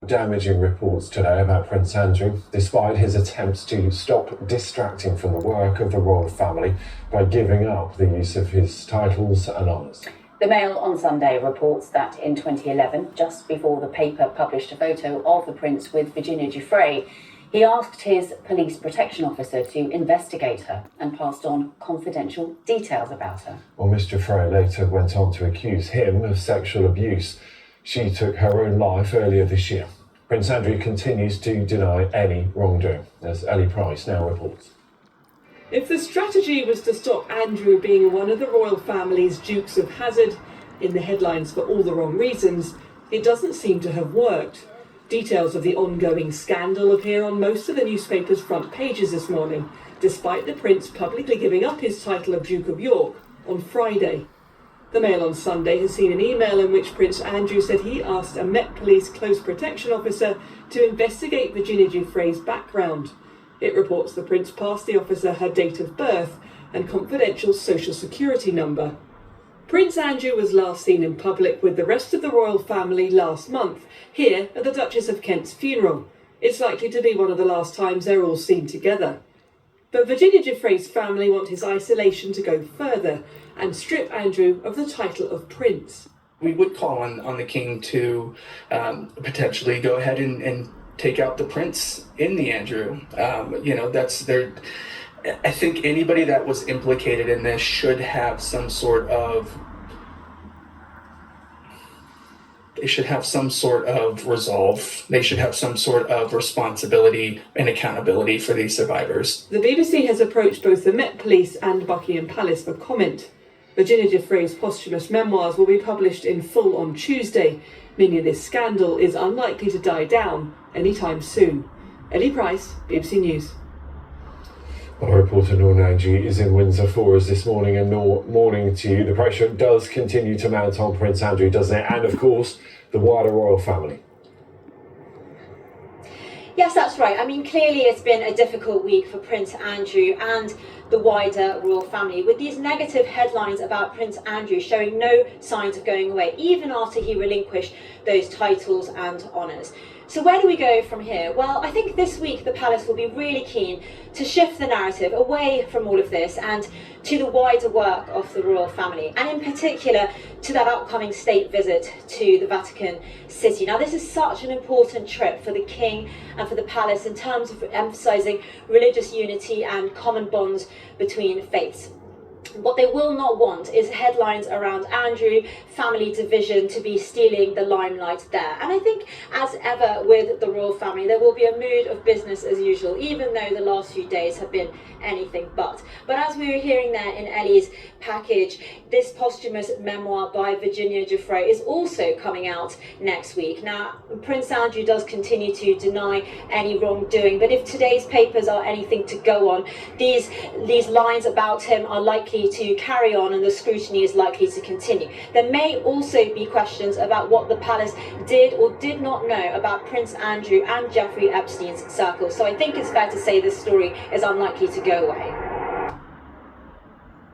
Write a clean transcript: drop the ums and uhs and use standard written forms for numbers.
Damaging reports today about Prince Andrew, despite his attempts to stop distracting from the work of the royal family by giving up the use of his titles and honours. The Mail on Sunday reports that in 2011, just before the paper published a photo of the Prince with Virginia Giuffre, he asked his police protection officer to investigate her and passed on confidential details about her. Well, Miss Giuffre later went on to accuse him of sexual abuse. She took her own life earlier this year. Prince Andrew continues to deny any wrongdoing, as Ellie Price now reports. If the strategy was to stop Andrew being one of the royal family's Dukes of Hazzard in the headlines for all the wrong reasons, it doesn't seem to have worked. Details of the ongoing scandal appear on most of the newspapers' front pages this morning, despite the Prince publicly giving up his title of Duke of York on Friday. The Mail on Sunday has seen an email in which Prince Andrew said he asked a Met Police close protection officer to investigate Virginia Giuffre's background. It reports the Prince passed the officer her date of birth and confidential social security number. Prince Andrew was last seen in public with the rest of the royal family last month, here at the Duchess of Kent's funeral. It's likely to be one of the last times they're all seen together. But Virginia Giuffre's family want his isolation to go further and strip Andrew of the title of Prince. We would call on the King to potentially go ahead and take out the Prince in the Andrew. That's their. I think anybody that was implicated in this should have some sort of. They should have some sort of resolve. They should have some sort of responsibility and accountability for these survivors. The BBC has approached both the Met Police and Buckingham Palace for comment. Virginia Giuffre's posthumous memoirs will be published in full on Tuesday, meaning this scandal is unlikely to die down anytime soon. Ellie Price, BBC News. Our reporter Noor Nanji is in Windsor for us this morning, and Noor, morning to you. The pressure does continue to mount on Prince Andrew, doesn't it? And of course, the wider royal family. Yes, that's right. I mean, clearly it's been a difficult week for Prince Andrew and the wider royal family, with these negative headlines about Prince Andrew showing no signs of going away, even after he relinquished those titles and honours. So where do we go from here? Well, I think this week the palace will be really keen to shift the narrative away from all of this and to the wider work of the royal family, and in particular to that upcoming state visit to the Vatican City. Now, this is such an important trip for the King and for the palace in terms of emphasising religious unity and common bonds between faiths. What they will not want is headlines around Andrew, family division to be stealing the limelight there. And I think, as ever with the royal family, there will be a mood of business as usual, even though the last few days have been anything but. But as we were hearing there in Ellie's package, this posthumous memoir by Virginia Giuffre is also coming out next week. Now, Prince Andrew does continue to deny any wrongdoing, but if today's papers are anything to go on, these lines about him are likely to carry on and the scrutiny is likely to continue. There may also be questions about what the palace did or did not know about Prince Andrew and Jeffrey Epstein's circle. So I think it's fair to say this story is unlikely to go away.